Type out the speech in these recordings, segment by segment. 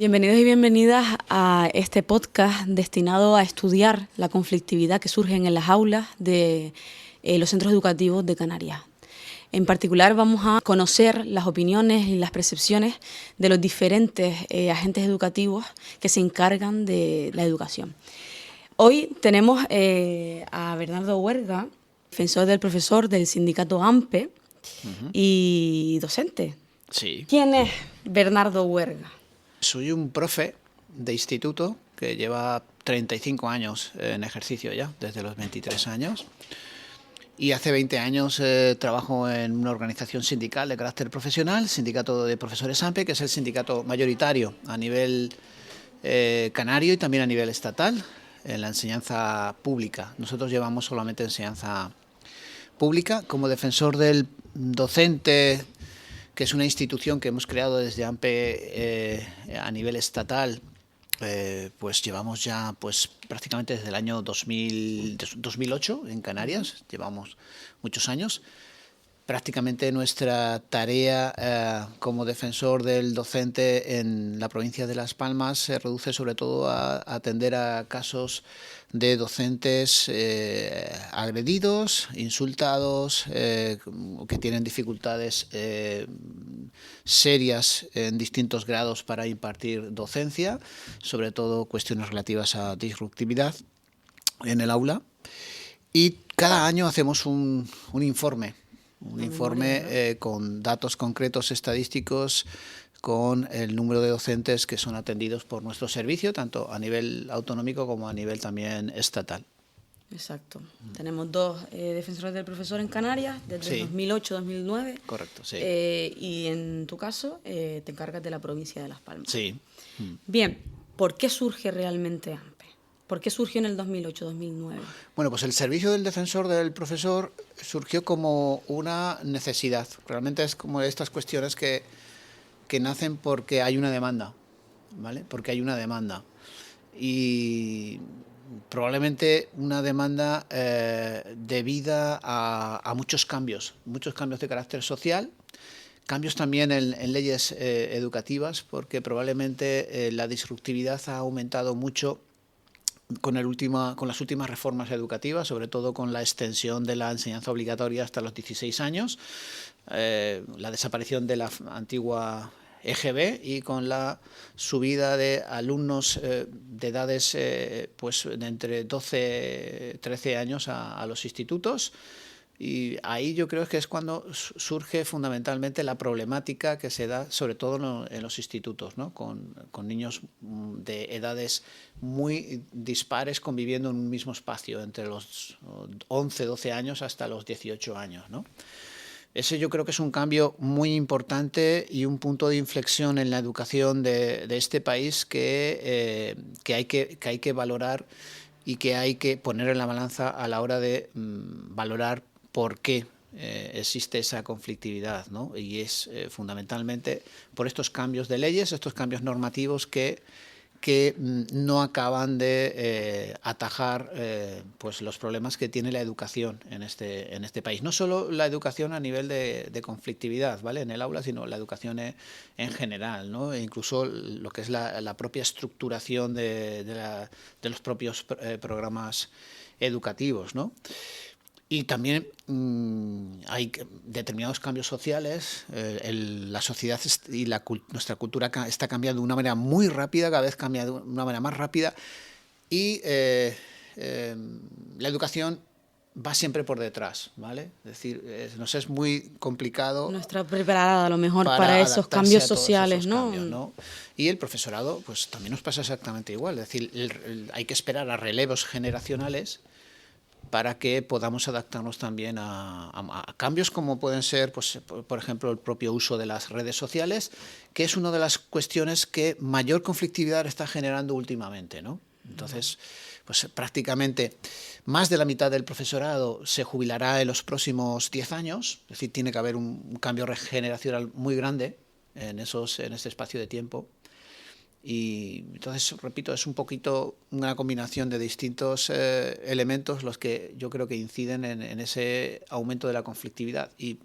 Bienvenidos y bienvenidas a este podcast destinado a estudiar la conflictividad que surge en las aulas de los centros educativos de Canarias. En particular vamos a conocer las opiniones y las percepciones de los diferentes agentes educativos que se encargan de la educación. Hoy tenemos a Bernardo Huerga, defensor del profesor del sindicato AMPE y docente. Sí. ¿Quién es Bernardo Huerga? Soy un profe de instituto que lleva 35 años en ejercicio ya, desde los 23 años. Y hace 20 años trabajo en una organización sindical de carácter profesional, Sindicato de Profesores AMPE, que es el sindicato mayoritario a nivel canario y también a nivel estatal en la enseñanza pública. Nosotros llevamos solamente enseñanza pública. Como defensor del docente, que es una institución que hemos creado desde AMPE a nivel estatal, pues llevamos ya prácticamente desde el año 2008 en Canarias, llevamos muchos años. Prácticamente nuestra tarea como defensor del docente en la provincia de Las Palmas se reduce sobre todo a atender a casos de docentes agredidos, insultados, que tienen dificultades serias en distintos grados para impartir docencia, sobre todo cuestiones relativas a disruptividad en el aula. Y cada año hacemos un informe con datos concretos estadísticos, con el número de docentes que son atendidos por nuestro servicio, tanto a nivel autonómico como a nivel también estatal. Exacto. Tenemos dos defensores del profesor en Canarias desde 2008-2009. Correcto, sí. Y en tu caso te encargas de la provincia de Las Palmas. Sí. Bien, ¿por qué surge realmente AMPE? ¿Por qué surgió en el 2008-2009? Bueno, pues el servicio del defensor del profesor surgió como una necesidad. Realmente es como estas cuestiones que nacen porque hay una demanda, ¿vale? Porque hay una demanda. Y probablemente una demanda debida a muchos cambios de carácter social, cambios también en leyes educativas, porque probablemente la disruptividad ha aumentado mucho con las últimas reformas educativas, sobre todo con la extensión de la enseñanza obligatoria hasta los 16 años, la desaparición de la antigua EGB y con la subida de alumnos de edades pues de entre 12 y 13 años a los institutos. Y ahí yo creo que es cuando surge fundamentalmente la problemática que se da, sobre todo en los institutos, ¿no? Con niños de edades muy dispares conviviendo en un mismo espacio, entre los 11, 12 años hasta los 18 años, ¿no? Ese yo creo que es un cambio muy importante y un punto de inflexión en la educación de este país que hay que valorar y que hay que poner en la balanza a la hora de valorar por qué existe esa conflictividad, ¿no? Y es fundamentalmente por estos cambios de leyes, estos cambios normativos que no acaban de atajar pues los problemas que tiene la educación en este país. No solo la educación a nivel de conflictividad, ¿vale?, en el aula, sino la educación en general, ¿no? E incluso lo que es la propia estructuración de los propios programas educativos, ¿no? Y también hay determinados cambios sociales, la sociedad y nuestra cultura está cambiando de una manera muy rápida, cada vez cambia de una manera más rápida, y la educación va siempre por detrás, ¿vale? Es decir, nos es muy complicado. No está preparada a lo mejor para esos cambios sociales, ¿no? Y el profesorado, pues también nos pasa exactamente igual, es decir, hay que esperar a relevos generacionales para que podamos adaptarnos también a cambios como pueden ser, pues, por ejemplo, el propio uso de las redes sociales, que es una de las cuestiones que mayor conflictividad está generando últimamente, ¿no? Entonces, pues prácticamente más de la mitad del profesorado se jubilará en los próximos 10 años, es decir, tiene que haber un cambio generacional muy grande en este espacio de tiempo. Y entonces, repito, es un poquito una combinación de distintos elementos los que yo creo que inciden en ese aumento de la conflictividad. Y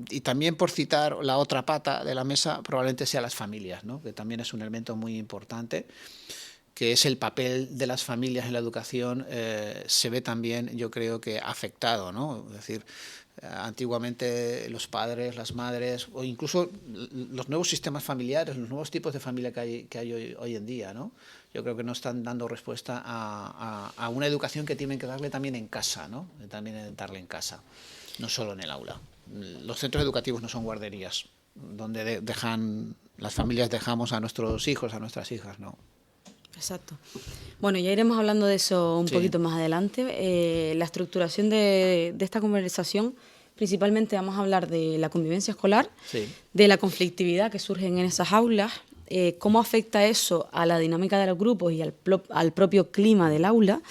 Y también, por citar la otra pata de la mesa, probablemente sea las familias, ¿no? Que también es un elemento muy importante, que es el papel de las familias en la educación, se ve también, yo creo que afectado, ¿no? Es decir, antiguamente los padres, las madres, o incluso los nuevos sistemas familiares, los nuevos tipos de familia que hay hoy en día, ¿no? Yo creo que no están dando respuesta a una educación que tienen que darle también en casa, ¿no? También darle en casa, no solo en el aula. Los centros educativos no son guarderías, donde las familias dejamos a nuestros hijos, a nuestras hijas, ¿no? Exacto. Bueno, ya iremos hablando de eso un poquito más adelante. La estructuración de esta conversación, principalmente vamos a hablar de la convivencia escolar, de la conflictividad que surge en esas aulas, cómo afecta eso a la dinámica de los grupos y al propio clima del aula,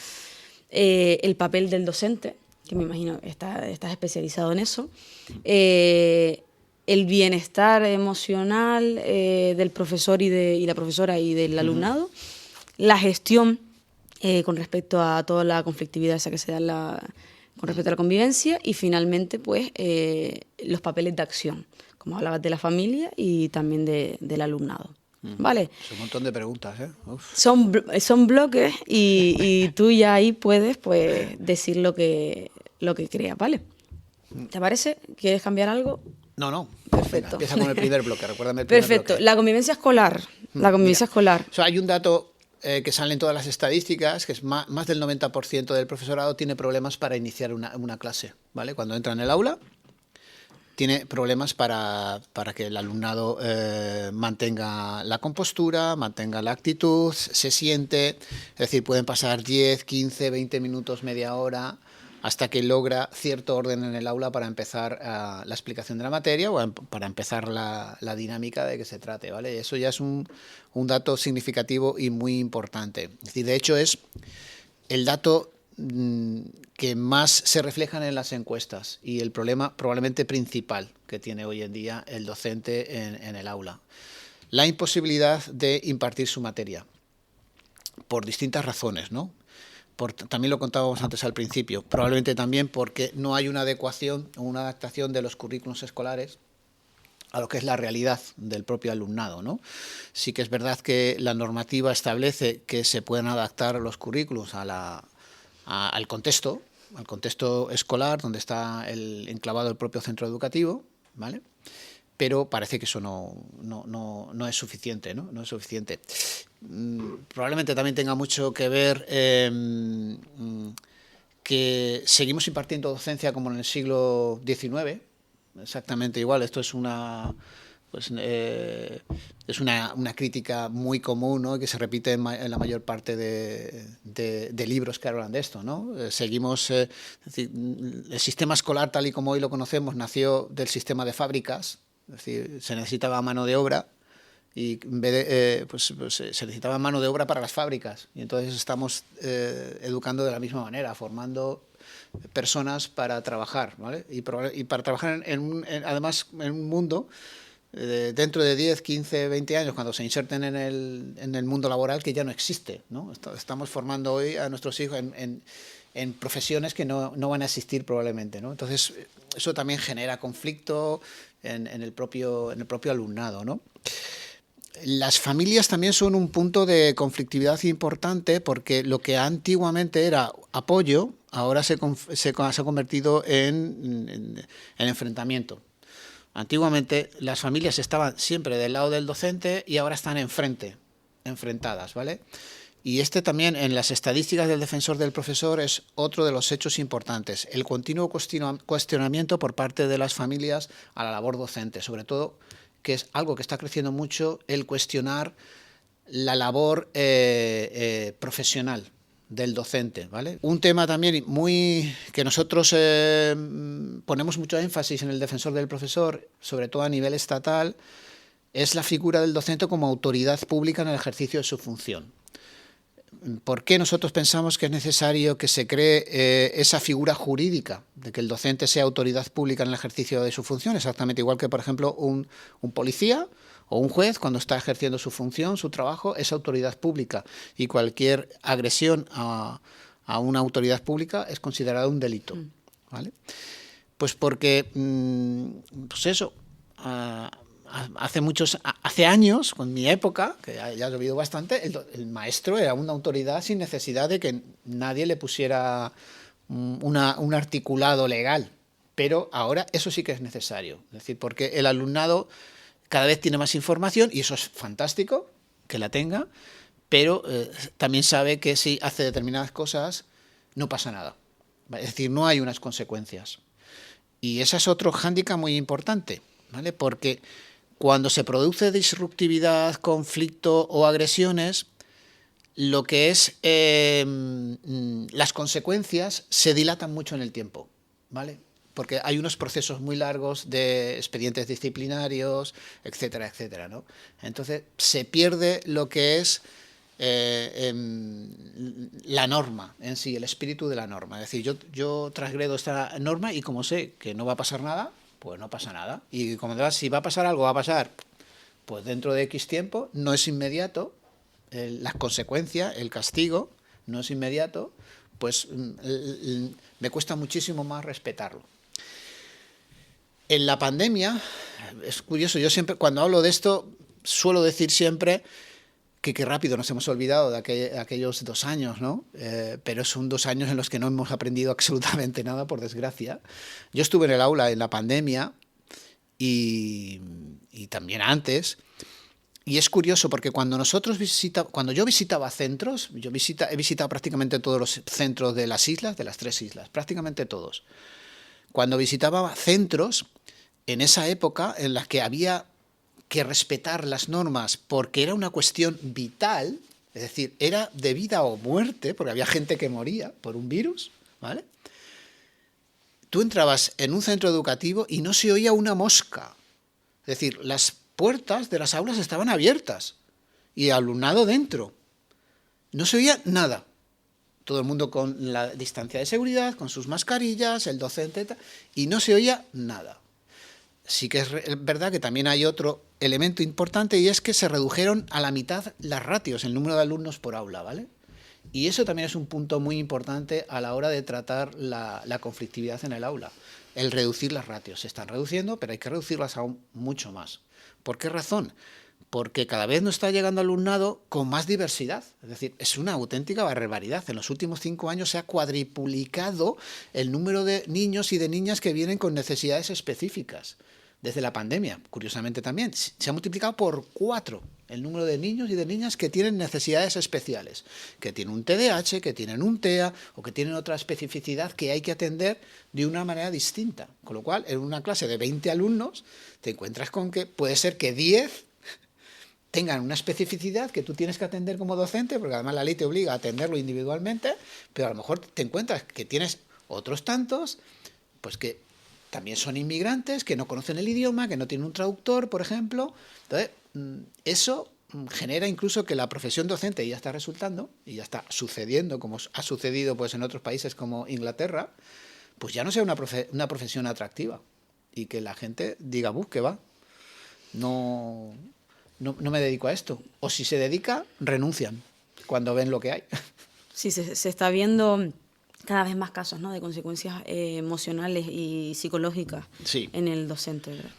el papel del docente, que me imagino que estás especializado en eso, el bienestar emocional del profesor y la profesora y del alumnado, la gestión con respecto a toda la conflictividad esa que se da con respecto a la convivencia y finalmente pues los papeles de acción, como hablabas de la familia y también del alumnado. ¿Vale? Es un montón de preguntas, ¿eh? Son bloques y tú ya ahí puedes pues decir lo que creas, ¿vale? ¿Te parece? ¿Quieres cambiar algo? No. Perfecto. Venga, empieza con el primer bloque, recuérdame el primer Perfecto. bloque. La convivencia escolar. Escolar. O sea, hay un dato que sale en todas las estadísticas, que es más del 90% del profesorado tiene problemas para iniciar una clase, ¿vale? Cuando entra en el aula, tiene problemas para que el alumnado mantenga la compostura, mantenga la actitud, se siente, es decir, pueden pasar 10, 15, 20 minutos, media hora, hasta que logra cierto orden en el aula para empezar la explicación de la materia o para empezar la dinámica de que se trate, ¿vale? Eso ya es un dato significativo y muy importante. Es decir, de hecho es el dato que más se reflejan en las encuestas y el problema probablemente principal que tiene hoy en día el docente en el aula. La imposibilidad de impartir su materia, por distintas razones, ¿no? También lo contábamos antes al principio, probablemente también porque no hay una adecuación o una adaptación de los currículos escolares a lo que es la realidad del propio alumnado, ¿no? Sí que es verdad que la normativa establece que se pueden adaptar los currículos al contexto escolar donde está enclavado el propio centro educativo, ¿vale? Pero parece que eso no es suficiente, ¿no? No es suficiente. Probablemente también tenga mucho que ver que seguimos impartiendo docencia como en el siglo XIX, exactamente igual. Esto es una crítica muy común, ¿no? Que se repite en la mayor parte de libros que hablan de esto, ¿no? Seguimos, es decir, el sistema escolar tal y como hoy lo conocemos nació del sistema de fábricas, es decir, se necesitaba mano de obra y en vez de, se necesitaba mano de obra para las fábricas y entonces estamos educando de la misma manera, formando personas para trabajar, ¿vale? Y para trabajar además en un mundo dentro de 10, 15, 20 años, cuando se inserten en el mundo laboral, que ya no existe, ¿no? Estamos formando hoy a nuestros hijos en profesiones que no van a existir probablemente, ¿no? Entonces, eso también genera conflicto en el propio alumnado, ¿no? Las familias también son un punto de conflictividad importante porque lo que antiguamente era apoyo, ahora se ha convertido en enfrentamiento. Antiguamente las familias estaban siempre del lado del docente y ahora están enfrentadas, ¿vale? Y también en las estadísticas del defensor del profesor es otro de los hechos importantes, el continuo cuestionamiento por parte de las familias a la labor docente, sobre todo, que es algo que está creciendo mucho, el cuestionar la labor profesional del docente, ¿vale? Un tema también que nosotros ponemos mucho énfasis en el defensor del profesor, sobre todo a nivel estatal, es la figura del docente como autoridad pública en el ejercicio de su función. ¿Por qué nosotros pensamos que es necesario que se cree esa figura jurídica de que el docente sea autoridad pública en el ejercicio de su función? Exactamente igual que, por ejemplo, un policía o un juez, cuando está ejerciendo su función, su trabajo, es autoridad pública y cualquier agresión a una autoridad pública es considerada un delito, ¿vale? Pues porque, pues eso, hace años, con mi época, que ya ha llovido bastante, el maestro era una autoridad sin necesidad de que nadie le pusiera un articulado legal. Pero ahora eso sí que es necesario. Es decir, porque el alumnado cada vez tiene más información y eso es fantástico que la tenga, pero también sabe que si hace determinadas cosas no pasa nada. Es decir, no hay unas consecuencias. Y ese es otro hándicap muy importante, ¿vale? Porque cuando se produce disruptividad, conflicto o agresiones, lo que es las consecuencias se dilatan mucho en el tiempo, ¿vale? Porque hay unos procesos muy largos de expedientes disciplinarios, etcétera, etcétera, ¿no? Entonces se pierde lo que es la norma en sí, el espíritu de la norma. Es decir, yo transgredo esta norma y como sé que no va a pasar nada, pues no pasa nada. Y como si va a pasar algo, va a pasar pues dentro de X tiempo, no es inmediato, las consecuencias, el castigo, no es inmediato, pues me cuesta muchísimo más respetarlo. En la pandemia, es curioso, yo siempre, cuando hablo de esto, suelo decir siempre que qué rápido nos hemos olvidado de aquellos 2 años, ¿no? Pero son 2 años en los que no hemos aprendido absolutamente nada, por desgracia. Yo estuve en el aula en la pandemia y también antes, y es curioso porque cuando yo visitaba centros, he visitado prácticamente todos los centros de las islas, de las 3 islas, prácticamente todos. Cuando visitaba centros, en esa época en la que había que respetar las normas porque era una cuestión vital, es decir, era de vida o muerte, porque había gente que moría por un virus, ¿vale? Tú entrabas en un centro educativo y no se oía una mosca. Es decir, las puertas de las aulas estaban abiertas y el alumnado dentro. No se oía nada. Todo el mundo con la distancia de seguridad, con sus mascarillas, el docente, y no se oía nada. Sí que es verdad que también hay otro elemento importante y es que se redujeron a la mitad las ratios, el número de alumnos por aula, ¿vale? Y eso también es un punto muy importante a la hora de tratar la conflictividad en el aula, el reducir las ratios. Se están reduciendo, pero hay que reducirlas aún mucho más. ¿Por qué razón? Porque cada vez nos está llegando alumnado con más diversidad. Es decir, es una auténtica barbaridad. En los últimos 5 años se ha cuadriplicado el número de niños y de niñas que vienen con necesidades específicas. Desde la pandemia, curiosamente también, se ha multiplicado por 4 el número de niños y de niñas que tienen necesidades especiales, que tienen un TDAH, que tienen un TEA o que tienen otra especificidad que hay que atender de una manera distinta. Con lo cual, en una clase de 20 alumnos, te encuentras con que puede ser que 10 tengan una especificidad que tú tienes que atender como docente, porque además la ley te obliga a atenderlo individualmente, pero a lo mejor te encuentras que tienes otros tantos, pues que también son inmigrantes, que no conocen el idioma, que no tienen un traductor, por ejemplo. Entonces, eso genera incluso que la profesión docente ya está resultando, y ya está sucediendo, como ha sucedido pues en otros países como Inglaterra, pues ya no sea una profesión atractiva. Y que la gente diga, que va, no me dedico a esto. O si se dedica, renuncian cuando ven lo que hay. Sí, se está viendo cada vez más casos, ¿no?, de consecuencias emocionales y psicológicas, sí, en el docente, ¿verdad?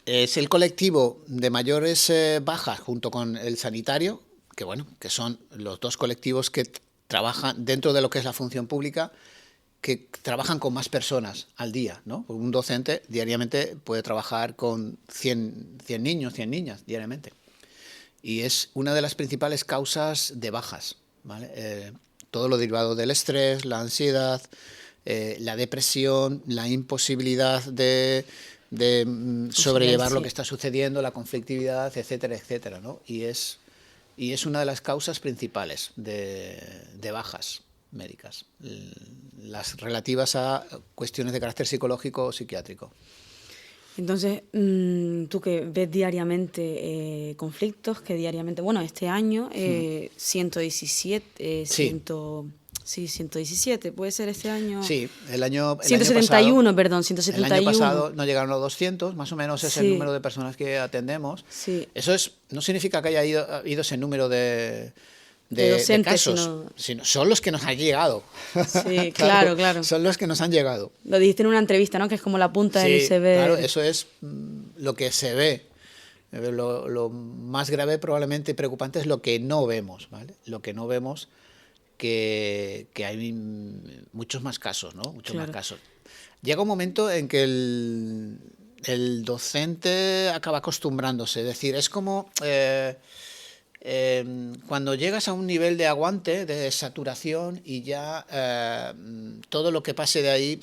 Es el colectivo de mayores bajas junto con el sanitario, que son los 2 colectivos que trabajan dentro de lo que es la función pública, que trabajan con más personas al día, ¿no? Un docente diariamente puede trabajar con 100 niños, 100 niñas diariamente. Y es una de las principales causas de bajas, ¿vale? Todo lo derivado del estrés, la ansiedad, la depresión, la imposibilidad de sobrellevar lo que está sucediendo, la conflictividad, etcétera, etcétera, ¿no? Y es una de las causas principales de bajas médicas, las relativas a cuestiones de carácter psicológico o psiquiátrico. Entonces, tú que ves diariamente conflictos, que diariamente, bueno, este año 117, 117, ¿puede ser este año? Sí, el año 171, pasado, perdón, 171. El año pasado no llegaron los 200, más o menos es el número de personas que atendemos. Sí. Eso no significa que haya ido ese número de de docentes, casos, son los que nos han llegado. Sí, claro. Son los que nos han llegado. Lo dijiste en una entrevista, ¿no? Que es como la punta del iceberg. Claro, eso es lo que se ve. Lo más grave probablemente y preocupante es lo que no vemos, ¿vale? Lo que no vemos, que hay muchos más casos, ¿no? Muchos más casos. Llega un momento en que el docente acaba acostumbrándose, es decir, es como cuando llegas a un nivel de aguante, de saturación, y ya todo lo que pase de ahí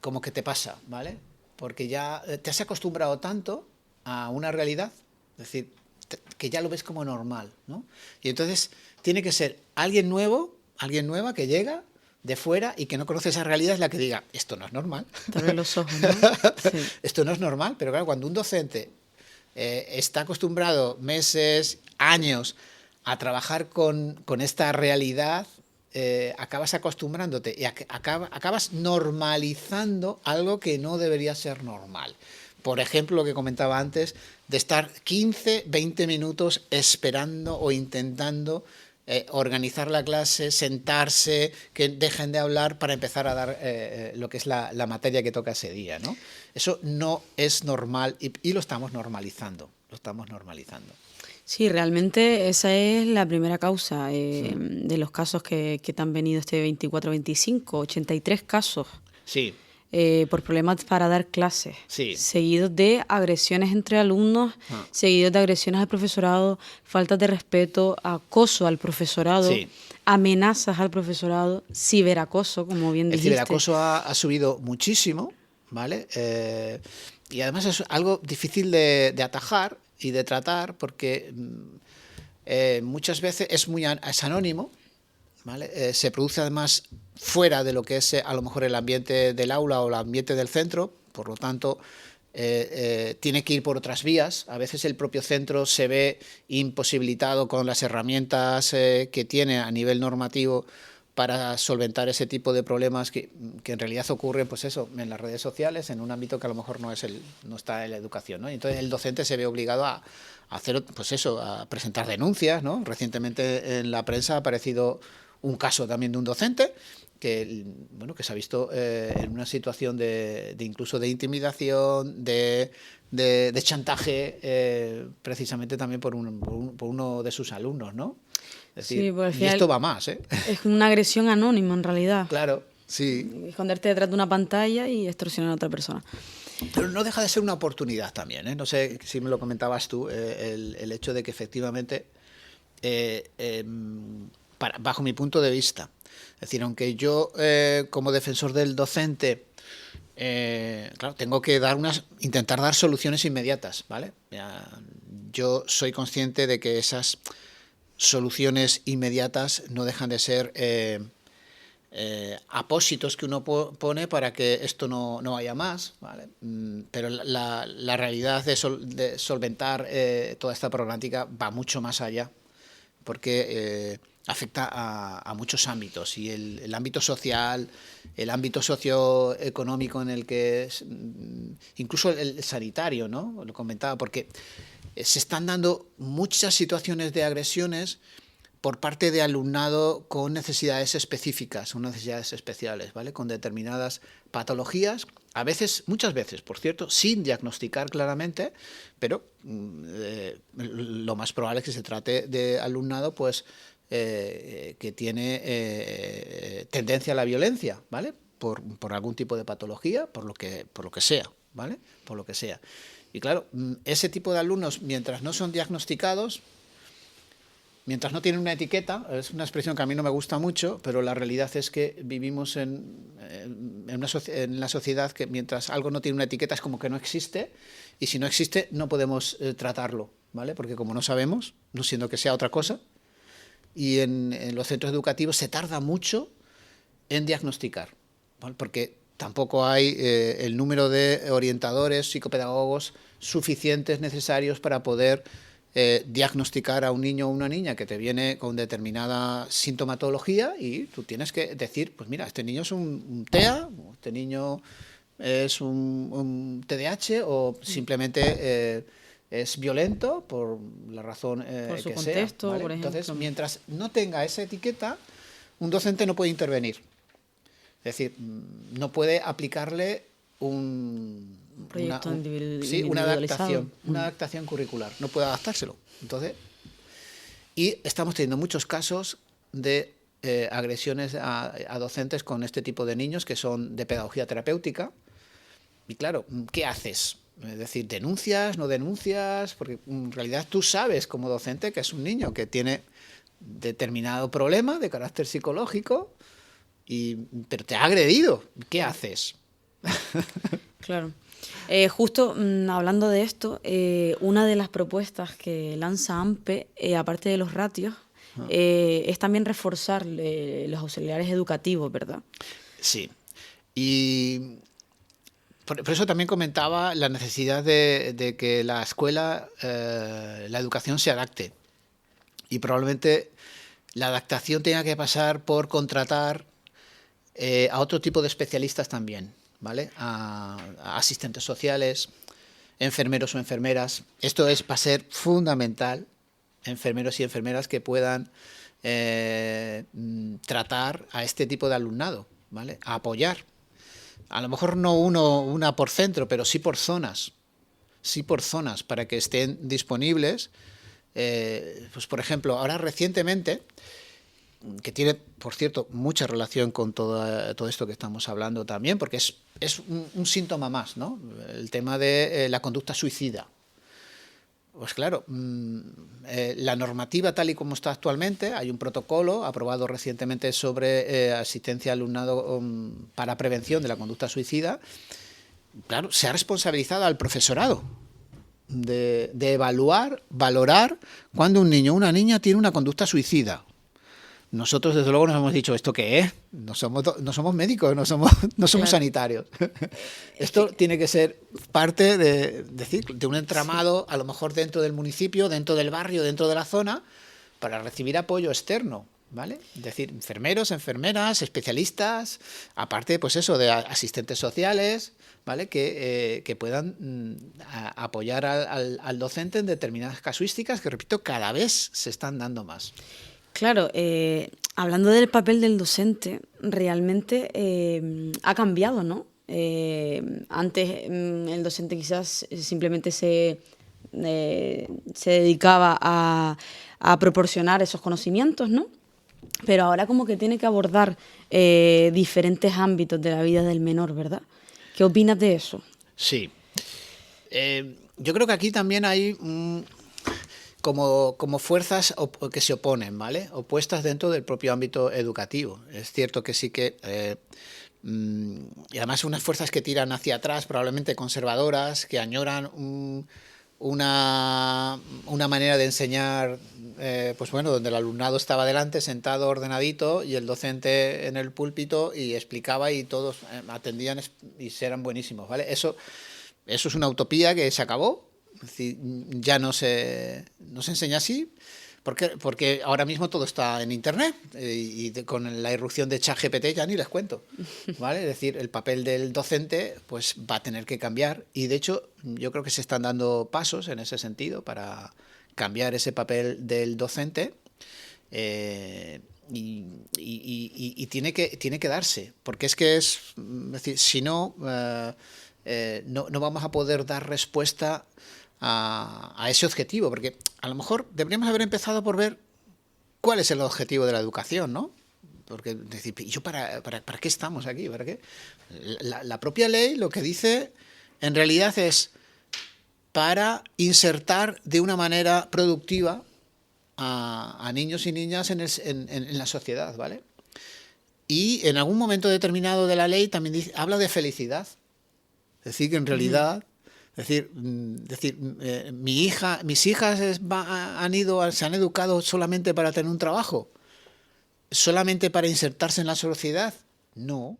como que te pasa, ¿vale? Porque ya te has acostumbrado tanto a una realidad, es decir, que ya lo ves como normal, ¿no? Y entonces tiene que ser alguien nueva que llega de fuera y que no conoce esa realidad, es la que diga, esto no es normal. Te abre los ojos, ¿no? Sí. Esto no es normal, pero claro, cuando un docente está acostumbrado meses, años a trabajar con esta realidad, acabas acostumbrándote y acabas normalizando algo que no debería ser normal. Por ejemplo, lo que comentaba antes, de estar 15, 20 minutos esperando o intentando organizar la clase, sentarse, que dejen de hablar para empezar a dar lo que es la materia que toca ese día, ¿no? Eso no es normal y lo estamos normalizando, Sí, realmente esa es la primera causa de los casos que te han venido este 24-25, 83 casos. Sí. Por problemas para dar clases, sí. Seguidos de agresiones entre alumnos, seguidos de agresiones al profesorado, faltas de respeto, acoso al profesorado, sí. Amenazas al profesorado, ciberacoso, como bien dijiste. El ciberacoso ha subido muchísimo, ¿vale? Y además es algo difícil de atajar y de tratar porque muchas veces es anónimo, ¿vale? Se produce además fuera de lo que es a lo mejor el ambiente del aula o el ambiente del centro, por lo tanto tiene que ir por otras vías. A veces el propio centro se ve imposibilitado con las herramientas que tiene a nivel normativo para solventar ese tipo de problemas que en realidad ocurren, pues eso, en las redes sociales, en un ámbito que a lo mejor no está en la educación, ¿no? Y entonces el docente se ve obligado a hacer, pues eso, a presentar denuncias, ¿no? Recientemente en la prensa ha aparecido un caso también de un docente que se ha visto en una situación de incluso de intimidación, de chantaje, precisamente también por uno de sus alumnos, ¿no? Es decir, sí, y esto va más, ¿eh? Es una agresión anónima, en realidad. Claro, sí. Esconderte detrás de una pantalla y extorsionar a otra persona. Pero no deja de ser una oportunidad también, ¿eh? No sé si me lo comentabas tú, el hecho de que efectivamente, bajo mi punto de vista, es decir, aunque yo como defensor del docente, claro, tengo que intentar dar soluciones inmediatas, ¿vale? Yo soy consciente de que esas soluciones inmediatas no dejan de ser apósitos que uno pone para que esto no vaya más, ¿vale? Pero la realidad de solventar toda esta problemática va mucho más allá, porque afecta a muchos ámbitos, y el ámbito social, el ámbito socioeconómico, en el que incluso el sanitario, ¿no? Lo comentaba, porque se están dando muchas situaciones de agresiones por parte de alumnado con necesidades específicas, con necesidades especiales, ¿vale? Con determinadas patologías, muchas veces, por cierto, sin diagnosticar claramente, pero lo más probable es que se trate de alumnado, pues, que tiene tendencia a la violencia, ¿vale? Por algún tipo de patología, por lo que sea, ¿vale? Por lo que sea. Y claro, ese tipo de alumnos, mientras no son diagnosticados, mientras no tienen una etiqueta, es una expresión que a mí no me gusta mucho, pero la realidad es que vivimos en la sociedad que mientras algo no tiene una etiqueta es como que no existe, y si no existe no podemos tratarlo, ¿vale? Porque como no sabemos, no siendo que sea otra cosa, y en los centros educativos se tarda mucho en diagnosticar, ¿vale? Porque tampoco hay el número de orientadores, psicopedagogos suficientes, necesarios para poder diagnosticar a un niño o una niña que te viene con determinada sintomatología, y tú tienes que decir, pues mira, este niño es un TEA, este niño es un TDAH, o simplemente es violento por la razón Por su que sea, contexto, ¿vale? por Entonces, ejemplo. mientras no tenga esa etiqueta, un docente no puede intervenir. Es decir, no puede aplicarle Un proyecto sí, individualizado. una adaptación curricular. No puede adaptárselo. Entonces, y estamos teniendo muchos casos de agresiones a docentes con este tipo de niños que son de pedagogía terapéutica. Y claro, ¿qué haces? Es decir, ¿denuncias, no denuncias? Porque en realidad tú sabes como docente que es un niño que tiene determinado problema de carácter psicológico, pero te ha agredido. ¿Qué haces? Claro. Justo hablando de esto, una de las propuestas que lanza AMPE, aparte de los ratios, es también reforzar los auxiliares educativos, ¿verdad? Sí. Y por eso también comentaba la necesidad de que la escuela, la educación se adapte. Y probablemente la adaptación tenga que pasar por contratar a otro tipo de especialistas también, ¿vale? A asistentes sociales, enfermeros o enfermeras. Esto va a ser fundamental, enfermeros y enfermeras que puedan tratar a este tipo de alumnado, ¿vale? A apoyar. A lo mejor no una por centro, pero sí por zonas. Sí por zonas, para que estén disponibles. Pues por ejemplo, ahora recientemente, que tiene, por cierto, mucha relación con todo esto que estamos hablando también, porque es un síntoma más, ¿no? El tema de la conducta suicida. Pues claro, la normativa tal y como está actualmente, hay un protocolo aprobado recientemente sobre asistencia al alumnado para prevención de la conducta suicida. Claro, se ha responsabilizado al profesorado de evaluar, valorar cuando un niño o una niña tiene una conducta suicida. Nosotros, desde luego, nos hemos dicho, ¿esto qué es? No somos médicos, no somos Claro. sanitarios. Esto tiene que ser parte de un entramado, a lo mejor dentro del municipio, dentro del barrio, dentro de la zona, para recibir apoyo externo, ¿vale? Es decir, enfermeros, enfermeras, especialistas, aparte, pues eso, de asistentes sociales, ¿vale? Que puedan apoyar al docente en determinadas casuísticas que, repito, cada vez se están dando más. Claro, hablando del papel del docente, realmente ha cambiado, ¿no? Antes el docente quizás simplemente se dedicaba a proporcionar esos conocimientos, ¿no? Pero ahora como que tiene que abordar diferentes ámbitos de la vida del menor, ¿verdad? ¿Qué opinas de eso? Sí. Yo creo que aquí también hay como fuerzas que se oponen, ¿vale? Opuestas dentro del propio ámbito educativo. Es cierto que sí que... y además unas fuerzas que tiran hacia atrás, probablemente conservadoras, que añoran una manera de enseñar, pues bueno, donde el alumnado estaba delante, sentado, ordenadito, y el docente en el púlpito y explicaba y todos atendían y eran buenísimos, ¿vale? Eso es una utopía que se acabó. Es decir, ya no se enseña así, porque ahora mismo todo está en Internet y con la irrupción de ChatGPT ya ni les cuento, ¿vale? Es decir, el papel del docente pues va a tener que cambiar y de hecho yo creo que se están dando pasos en ese sentido para cambiar ese papel del docente y tiene que darse, porque es decir, si no, no vamos a poder dar respuesta a ese objetivo, porque a lo mejor deberíamos haber empezado por ver cuál es el objetivo de la educación, ¿no? Porque decir, ¿yo para qué estamos aquí? ¿Para qué? La propia ley lo que dice en realidad es para insertar de una manera productiva a niños y niñas en la sociedad, ¿vale? Y en algún momento determinado de la ley también habla de felicidad. Es decir, que en realidad... Es decir, mis hijas se han educado solamente para tener un trabajo, solamente para insertarse en la sociedad. No.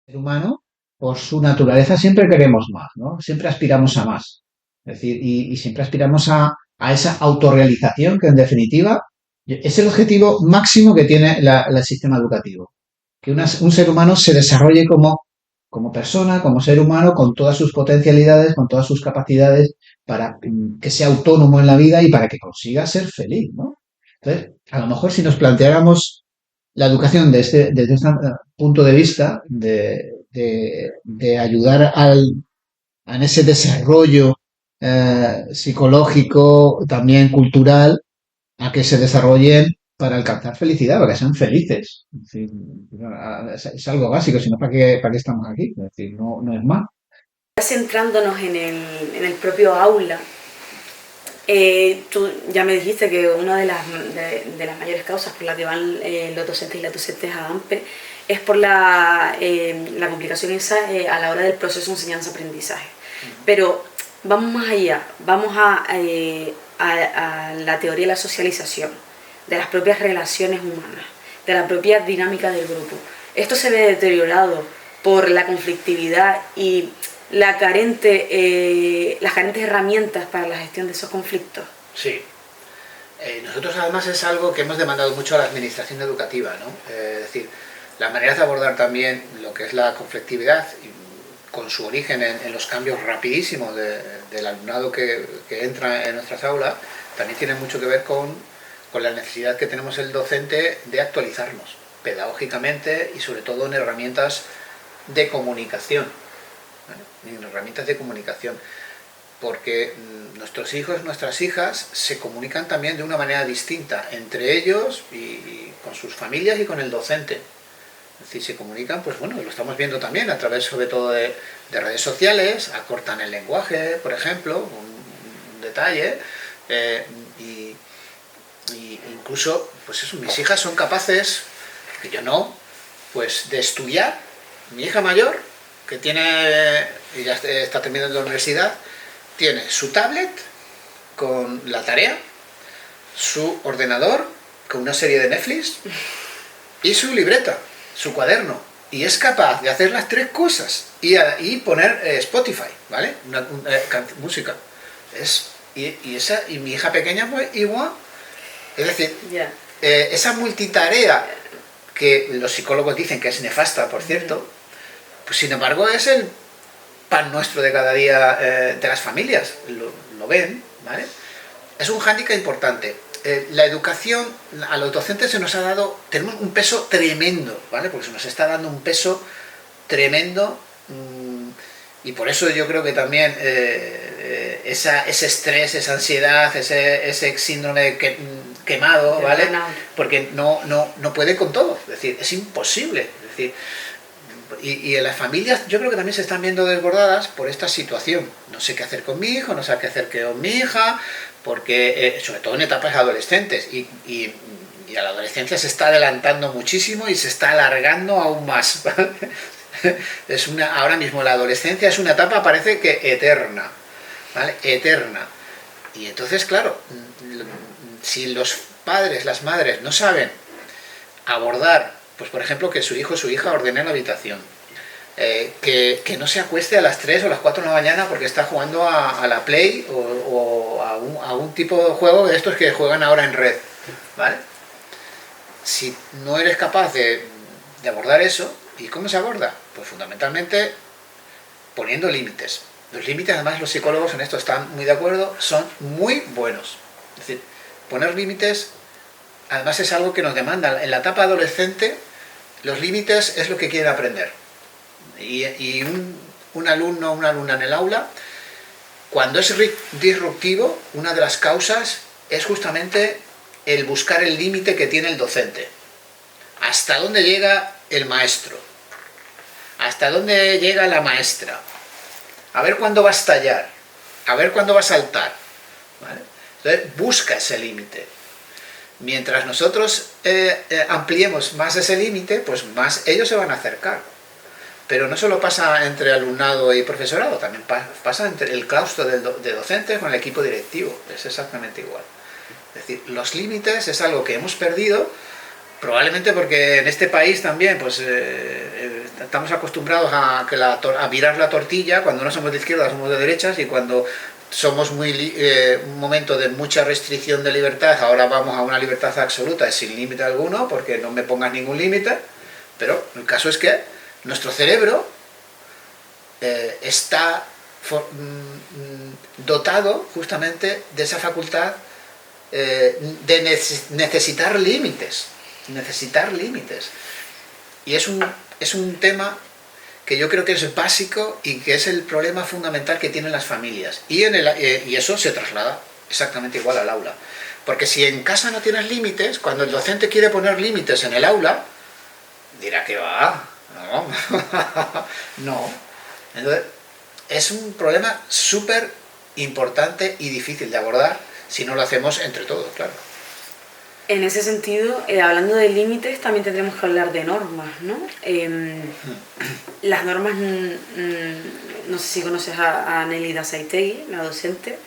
El ser humano, por su naturaleza, siempre queremos más, ¿no? Siempre aspiramos a más. Es decir, y siempre aspiramos a esa autorrealización que, en definitiva, es el objetivo máximo que tiene el sistema educativo. Que un ser humano se desarrolle como como persona, como ser humano, con todas sus potencialidades, con todas sus capacidades, para que sea autónomo en la vida y para que consiga ser feliz, ¿no? Entonces, a lo mejor si nos planteáramos la educación desde este punto de vista, de ayudar en ese desarrollo psicológico, también cultural, a que se desarrollen para alcanzar felicidad, para que sean felices. Es decir, es algo básico, si no, ¿para qué estamos aquí? Es decir, no es más. Centrándonos en el propio aula, tú ya me dijiste que una de las mayores causas por las que van los docentes y las docentes a AMPE es por la complicación esa a la hora del proceso de enseñanza-aprendizaje. Pero vamos más allá, vamos a la teoría de la socialización, de las propias relaciones humanas, de la propia dinámica del grupo. Esto se ve deteriorado por la conflictividad y las carentes herramientas para la gestión de esos conflictos. Sí. Nosotros además es algo que hemos demandado mucho a la administración educativa, ¿no? Es decir, las maneras de abordar también lo que es la conflictividad, con su origen en los cambios rapidísimos del alumnado que entra en nuestras aulas, también tiene mucho que ver con la necesidad que tenemos el docente de actualizarnos pedagógicamente y sobre todo en herramientas de comunicación, ¿vale? En herramientas de comunicación, porque nuestros hijos, nuestras hijas se comunican también de una manera distinta entre ellos y con sus familias y con el docente. Es decir, se comunican, pues bueno, lo estamos viendo también a través sobre todo de redes sociales, acortan el lenguaje, por ejemplo, un detalle, y incluso, pues eso, mis hijas son capaces, que yo no, pues de estudiar. Mi hija mayor, que y ya está terminando la universidad, tiene su tablet con la tarea, su ordenador con una serie de Netflix y su libreta, su cuaderno, y es capaz de hacer las tres cosas y poner Spotify, ¿vale? Música. Y mi hija pequeña pues igual. Es decir, esa multitarea que los psicólogos dicen que es nefasta, por cierto, pues sin embargo es el pan nuestro de cada día de las familias, lo ven, ¿vale? Es un hándicap importante. La educación, a los docentes se nos ha dado, tenemos un peso tremendo, ¿vale? Porque se nos está dando un peso tremendo, y por eso yo creo que también ese estrés, esa ansiedad, ese síndrome quemado, ¿vale? Porque no puede con todo, es decir, es imposible, es decir, y en las familias yo creo que también se están viendo desbordadas por esta situación. No sé qué hacer con mi hijo, no sé qué hacer con mi hija, porque sobre todo en etapas adolescentes, y a la adolescencia se está adelantando muchísimo y se está alargando aún más, ¿vale? Ahora mismo la adolescencia es una etapa, parece que eterna, ¿vale? Eterna. Y entonces, claro, si los padres, las madres no saben abordar, pues por ejemplo, que su hijo o su hija ordene la habitación, que no se acueste a las 3 o las 4 de la mañana porque está jugando a la Play o a un tipo de juego de estos que juegan ahora en red, ¿vale? Si no eres capaz de abordar eso, ¿y cómo se aborda? Pues fundamentalmente poniendo límites. Los límites, además los psicólogos en esto están muy de acuerdo, son muy buenos. Es decir, poner límites, además es algo que nos demanda. En la etapa adolescente, los límites es lo que quieren aprender. Y un alumno o una alumna en el aula, cuando es disruptivo, una de las causas es justamente el buscar el límite que tiene el docente. ¿Hasta dónde llega el maestro? ¿Hasta dónde llega la maestra? A ver cuándo va a estallar, a ver cuándo va a saltar, ¿vale? Entonces busca ese límite. Mientras nosotros ampliemos más ese límite, pues más ellos se van a acercar. Pero no solo pasa entre alumnado y profesorado, también pasa entre el claustro de docentes con el equipo directivo, es exactamente igual. Es decir, los límites es algo que hemos perdido, probablemente porque en este país también pues estamos acostumbrados a virar la tortilla. Cuando no somos de izquierda somos de derechas, y cuando somos un momento de mucha restricción de libertad, ahora vamos a una libertad absoluta sin límite alguno, porque no me pongas ningún límite. Pero el caso es que nuestro cerebro está dotado justamente de esa facultad de necesitar límites. Necesitar límites. Y es un tema que yo creo que es básico y que es el problema fundamental que tienen las familias. Y eso se traslada exactamente igual al aula. Porque si en casa no tienes límites, cuando el docente quiere poner límites en el aula, dirá que va, no, no. Entonces, es un problema súper importante y difícil de abordar si no lo hacemos entre todos, claro. En ese sentido, hablando de límites, también tendremos que hablar de normas, ¿no? Las normas, no sé si conoces a Nelida Saitegui, la docente.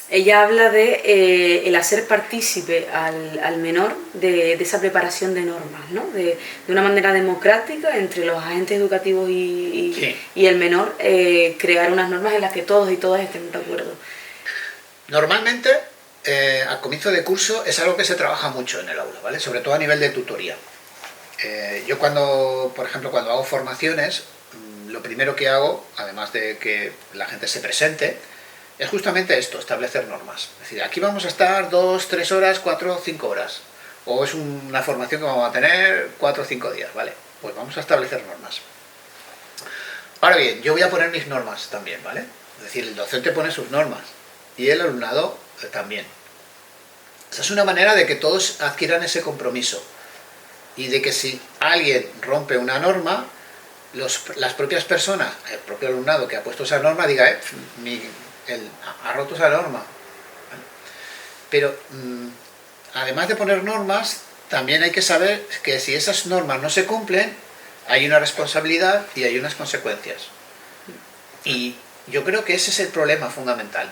Ella habla de el hacer partícipe al menor de esa preparación de normas, ¿no? De una manera democrática entre los agentes educativos y el menor, crear unas normas en las que todos y todas estén de acuerdo. Normalmente, al comienzo de curso es algo que se trabaja mucho en el aula, ¿vale? Sobre todo a nivel de tutoría. Yo por ejemplo, cuando hago formaciones, lo primero que hago, además de que la gente se presente, es justamente esto, establecer normas. Es decir, aquí vamos a estar 2, 3 horas, 4, 5 horas. O es una formación que vamos a tener 4 o 5 días, ¿vale? Pues vamos a establecer normas. Ahora bien, yo voy a poner mis normas también, ¿vale? Es decir, el docente pone sus normas y el alumnado también. Esa es una manera de que todos adquieran ese compromiso y de que si alguien rompe una norma, las propias personas, el propio alumnado que ha puesto esa norma, diga, ha roto esa norma. Pero además de poner normas, también hay que saber que si esas normas no se cumplen, hay una responsabilidad y hay unas consecuencias. Y yo creo que ese es el problema fundamental,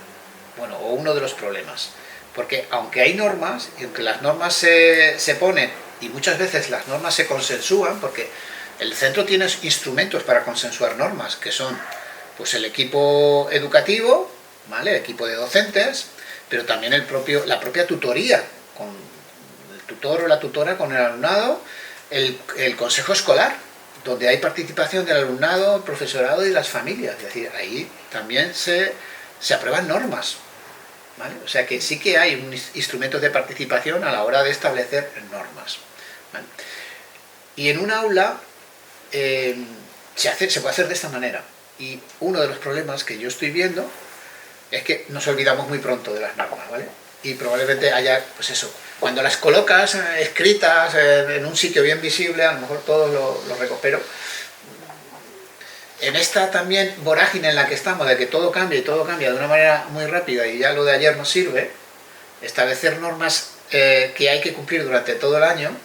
bueno, o uno de los problemas. Porque aunque hay normas, y aunque las normas se ponen, y muchas veces las normas se consensúan, porque el centro tiene instrumentos para consensuar normas, que son pues el equipo educativo, ¿vale? El equipo de docentes, pero también la propia tutoría, con el tutor o la tutora con el alumnado, el consejo escolar, donde hay participación del alumnado, el profesorado y las familias. Es decir, ahí también se aprueban normas, ¿vale? O sea que sí que hay instrumentos de participación a la hora de establecer normas, ¿vale? Y en un aula se puede hacer de esta manera. Y uno de los problemas que yo estoy viendo es que nos olvidamos muy pronto de las normas, ¿vale? Y probablemente haya, pues eso, cuando las colocas escritas en un sitio bien visible, a lo mejor todos lo recupero. En esta también vorágine en la que estamos, de que todo cambia y todo cambia de una manera muy rápida y ya lo de ayer no sirve, establecer normas que hay que cumplir durante todo el año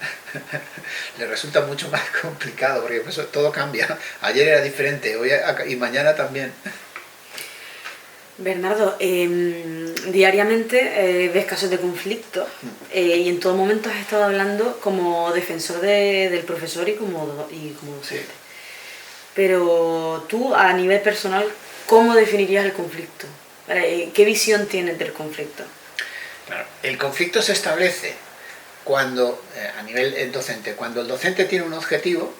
le resulta mucho más complicado, porque pues, todo cambia. Ayer era diferente, hoy y mañana también. Bernardo, diariamente ves casos de conflicto y en todo momento has estado hablando como defensor del profesor y como docente. Sí. Pero tú, a nivel personal, ¿cómo definirías el conflicto? ¿Qué visión tienes del conflicto? Claro, el conflicto se establece cuando, a nivel docente, cuando el docente tiene un objetivo,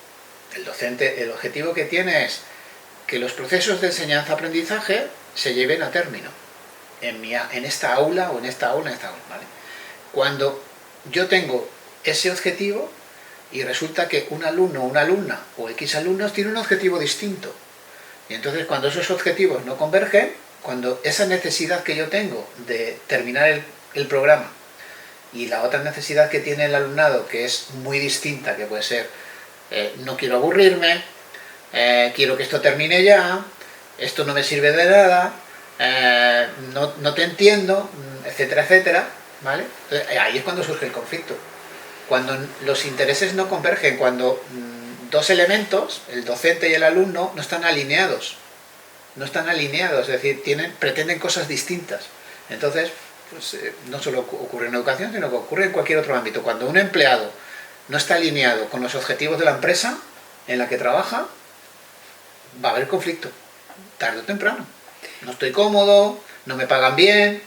el objetivo que tiene es que los procesos de enseñanza-aprendizaje se lleven a término en esta aula o en esta aula, ¿vale? Cuando yo tengo ese objetivo y resulta que un alumno o una alumna o X alumnos tiene un objetivo distinto, y entonces cuando esos objetivos no convergen, cuando esa necesidad que yo tengo de terminar el programa y la otra necesidad que tiene el alumnado, que es muy distinta, que puede ser no quiero aburrirme, quiero que esto termine ya, esto no me sirve de nada, no te entiendo, etcétera, etcétera, ¿vale? Ahí es cuando surge el conflicto. Cuando los intereses no convergen, cuando dos elementos, el docente y el alumno, no están alineados. No están alineados, es decir, pretenden cosas distintas. Entonces, pues, no solo ocurre en educación, sino que ocurre en cualquier otro ámbito. Cuando un empleado no está alineado con los objetivos de la empresa en la que trabaja, va a haber conflicto, tarde o temprano. No estoy cómodo, no me pagan bien,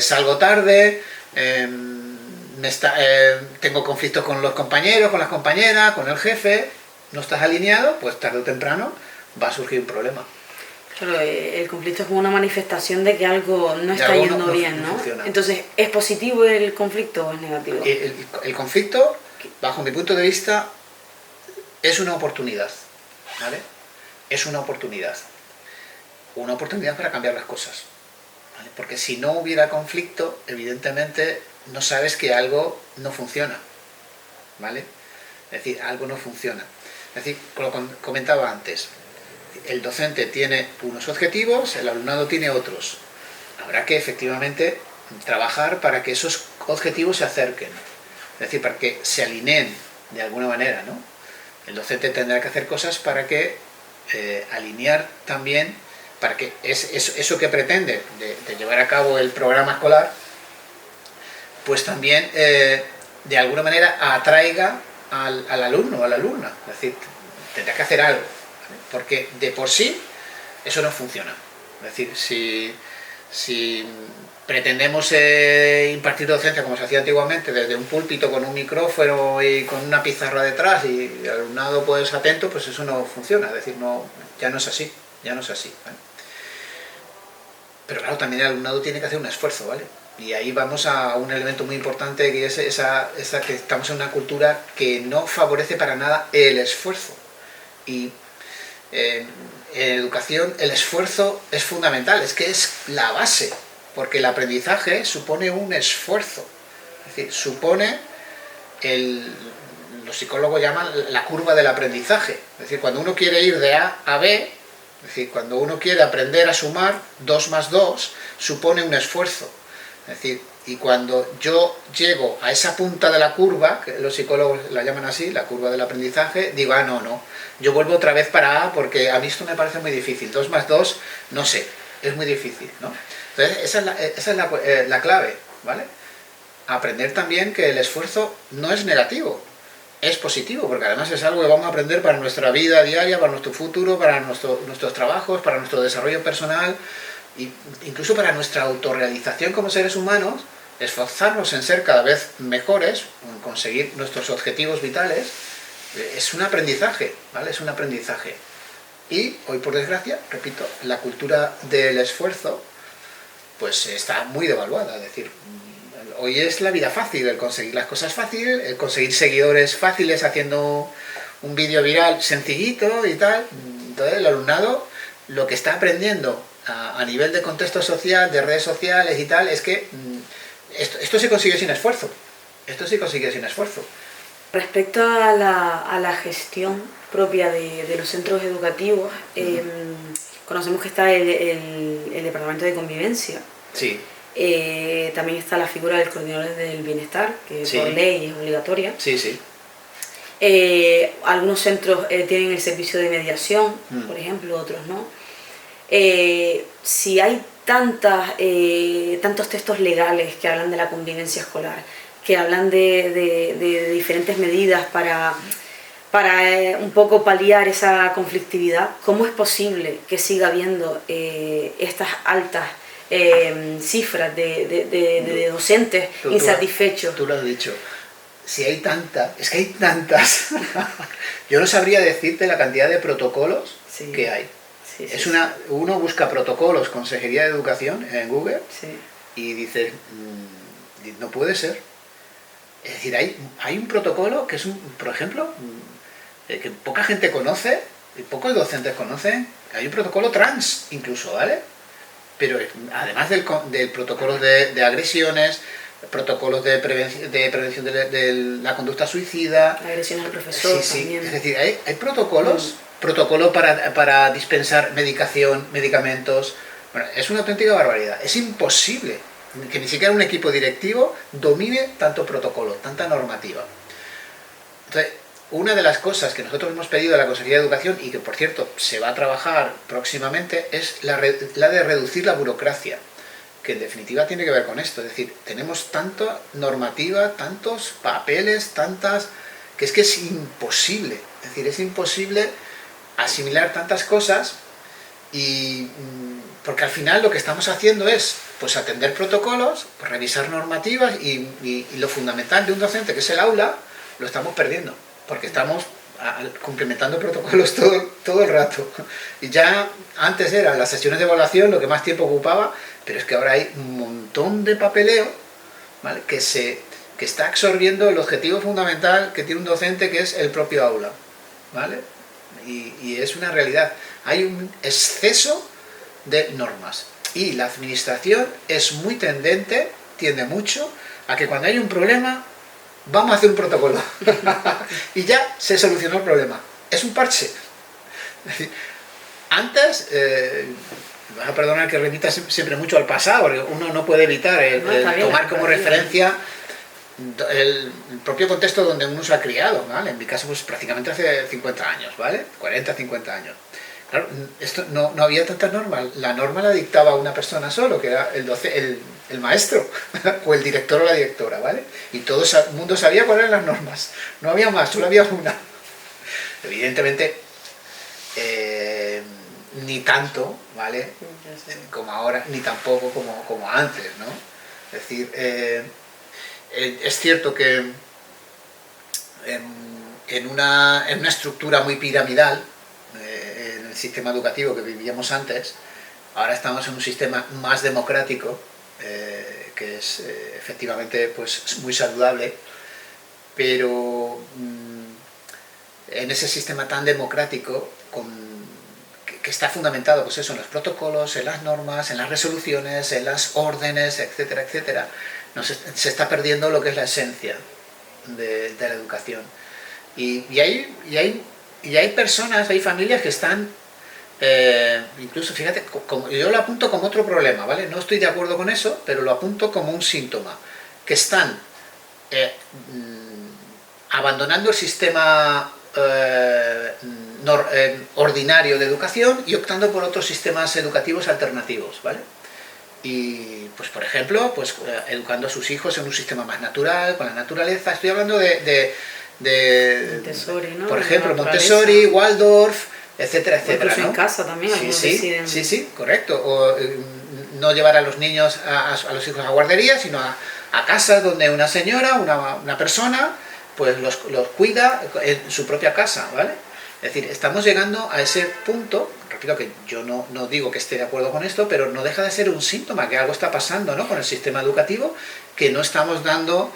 salgo tarde, tengo conflictos con los compañeros, con las compañeras, con el jefe, no estás alineado, pues tarde o temprano va a surgir un problema. Claro, el conflicto es como una manifestación de que algo no está yendo bien, ¿no? Entonces, ¿es positivo el conflicto o es negativo? El conflicto, bajo mi punto de vista, es una oportunidad, ¿vale? Es una oportunidad para cambiar las cosas, ¿vale? Porque si no hubiera conflicto, evidentemente no sabes que algo no funciona, ¿vale? Es decir, algo no funciona. Es decir, como comentaba antes, el docente tiene unos objetivos, el alumnado tiene otros. Habrá que efectivamente trabajar para que esos objetivos se acerquen, es decir, para que se alineen de alguna manera, ¿no? El docente tendrá que hacer cosas para que alinear también, para que eso que pretende de llevar a cabo el programa escolar, pues también de alguna manera atraiga al alumno o a la alumna. Es decir, tendrá que hacer algo, ¿vale? Porque de por sí eso no funciona. Es decir, si pretendemos impartir docencia como se hacía antiguamente, desde un púlpito con un micrófono y con una pizarra detrás y el alumnado pues atento, pues eso no funciona. Es decir, ya no es así, ¿vale? Pero claro, también el alumnado tiene que hacer un esfuerzo, ¿vale? Y ahí vamos a un elemento muy importante, que es esa que estamos en una cultura que no favorece para nada el esfuerzo. Y en educación el esfuerzo es fundamental, es que es la base, porque el aprendizaje supone un esfuerzo. Es decir, supone, los psicólogos llaman la curva del aprendizaje. Es decir, cuando uno quiere ir de A a B, es decir, cuando uno quiere aprender a sumar 2 más 2, supone un esfuerzo. Es decir, y cuando yo llego a esa punta de la curva, que los psicólogos la llaman así, la curva del aprendizaje, digo, no, yo vuelvo otra vez para A porque a mí esto me parece muy difícil, 2 más 2, no sé, es muy difícil, ¿no? Entonces, esa es la clave, ¿vale? Aprender también que el esfuerzo no es negativo, es positivo, porque además es algo que vamos a aprender para nuestra vida diaria, para nuestro futuro, para nuestros trabajos, para nuestro desarrollo personal, incluso para nuestra autorrealización como seres humanos. Esforzarnos en ser cada vez mejores, en conseguir nuestros objetivos vitales, es un aprendizaje, ¿vale? Es un aprendizaje. Y hoy, por desgracia, repito, la cultura del esfuerzo pues está muy devaluada. Es decir, hoy es la vida fácil, el conseguir las cosas fácil, el conseguir seguidores fáciles haciendo un vídeo viral sencillito y tal. Entonces el alumnado lo que está aprendiendo a nivel de contexto social, de redes sociales y tal, es que esto se consigue sin esfuerzo. Esto se consigue sin esfuerzo. Respecto a la gestión propia de los centros educativos, conocemos que está el Departamento de Convivencia. Sí. También está la figura del coordinador del bienestar, que sí. Por ley es obligatoria. Sí, sí. Algunos centros tienen el servicio de mediación, por ejemplo, otros no. Si hay tantos textos legales que hablan de la convivencia escolar, que hablan de diferentes medidas para un poco paliar esa conflictividad, ¿cómo es posible que siga habiendo estas altas cifras de docentes insatisfechos? Tú lo has dicho. Si hay tantas, es que hay tantas. Yo no sabría decirte la cantidad de protocolos que hay. Sí, es uno busca protocolos, Consejería de Educación en Google, y dice, no puede ser. Es decir, hay un protocolo que es, por ejemplo, que poca gente conoce, y pocos docentes conocen. Hay un protocolo trans, incluso, ¿vale? Pero además del protocolo de agresiones, protocolos de prevención de la conducta suicida. Agresiones al profesor también. Es decir, hay protocolos, protocolo para dispensar medicamentos. Bueno, es una auténtica barbaridad. Es imposible que ni siquiera un equipo directivo domine tanto protocolo, tanta normativa. Entonces, una de las cosas que nosotros hemos pedido a la Consejería de Educación, y que por cierto se va a trabajar próximamente, es la de reducir la burocracia, que en definitiva tiene que ver con esto. Es decir, tenemos tanta normativa, tantos papeles, que es imposible. Es decir, es imposible asimilar tantas cosas, y porque al final lo que estamos haciendo es pues atender protocolos, pues revisar normativas, y lo fundamental de un docente, que es el aula, lo estamos perdiendo, porque estamos cumplimentando protocolos todo el rato. Y ya antes eran las sesiones de evaluación lo que más tiempo ocupaba, pero es que ahora hay un montón de papeleo, ¿vale?, que está absorbiendo el objetivo fundamental que tiene un docente, que es el propio aula, ¿vale? Y es una realidad. Hay un exceso de normas. Y la administración es muy tiende mucho a que cuando hay un problema, vamos a hacer un protocolo. Y ya se solucionó el problema. Es un parche. Antes, vas a perdonar que remita siempre mucho al pasado, porque uno no puede evitar el tomar como referencia el propio contexto donde uno se ha criado, ¿vale? En mi caso, pues prácticamente hace 50 años, ¿vale? 40, 50 años. Claro, esto no había tantas normas. La norma la dictaba una persona solo, que era el maestro, o el director o la directora, ¿vale? Y todo el mundo sabía cuáles eran las normas. No había más, solo había una. Evidentemente, ni tanto, ¿vale?, como ahora, ni tampoco como antes, ¿no? Es decir, es cierto que en una estructura muy piramidal, en el sistema educativo que vivíamos antes, ahora estamos en un sistema más democrático, que es efectivamente, pues, muy saludable, pero en ese sistema tan democrático, que está fundamentado, pues eso, en los protocolos, en las normas, en las resoluciones, en las órdenes, etcétera, etcétera, se está perdiendo lo que es la esencia de la educación. Y hay personas, hay familias que están, incluso, fíjate, yo lo apunto como otro problema, ¿vale? No estoy de acuerdo con eso, pero lo apunto como un síntoma, que están abandonando el sistema ordinario de educación y optando por otros sistemas educativos alternativos, ¿vale? Y, pues, por ejemplo, pues, educando a sus hijos en un sistema más natural, con la naturaleza. Estoy hablando de Montessori, ¿no? Por ejemplo, Montessori, Waldorf, etcétera, etcétera, incluso ¿no? en casa también. Sí, correcto. O no llevar a los niños, a los hijos a guardería, sino a casas donde una señora, una persona, pues los cuida en su propia casa, ¿vale? Es decir, estamos llegando a ese punto. Repito que yo no digo que esté de acuerdo con esto, pero no deja de ser un síntoma que algo está pasando, ¿no?, con el sistema educativo, que no estamos dando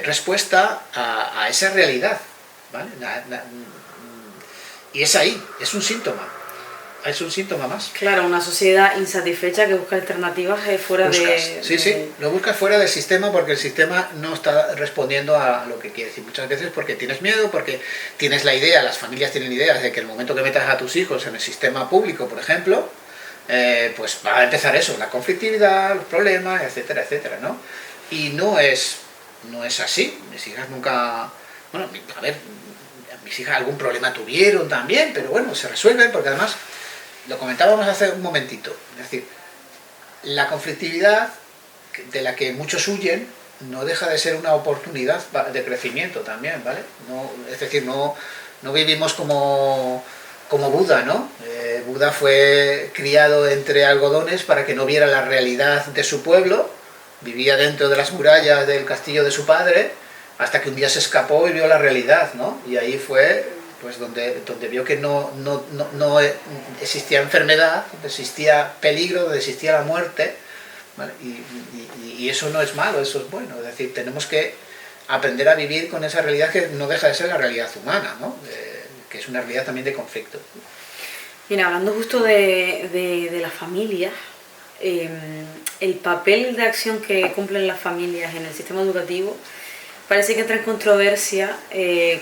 respuesta a esa realidad, ¿vale? Y es ahí, es un síntoma más. Claro, una sociedad insatisfecha que busca alternativas fuera de... Sí, lo buscas fuera del sistema, porque el sistema no está respondiendo a lo que quieres. Y muchas veces porque tienes miedo, porque tienes la idea, las familias tienen ideas de que el momento que metas a tus hijos en el sistema público, por ejemplo, pues va a empezar eso, la conflictividad, los problemas, etcétera, etcétera, ¿no? Y no es así. Mis hijas nunca... Bueno, a ver, mis hijas algún problema tuvieron también, pero bueno, se resuelven, porque además... Lo comentábamos hace un momentito, es decir, la conflictividad de la que muchos huyen no deja de ser una oportunidad de crecimiento también, ¿vale? Es decir, no vivimos como Buda, ¿no? Buda fue criado entre algodones para que no viera la realidad de su pueblo, vivía dentro de las murallas del castillo de su padre, hasta que un día se escapó y vio la realidad, ¿no? Y ahí fue... pues donde vio que no existía enfermedad, donde existía peligro, donde existía la muerte, ¿vale? Y eso no es malo, eso es bueno. Es decir, tenemos que aprender a vivir con esa realidad que no deja de ser la realidad humana, ¿no? Que es una realidad también de conflicto. Mira, hablando justo de las familias, el papel de acción que cumplen las familias en el sistema educativo parece que entra en controversia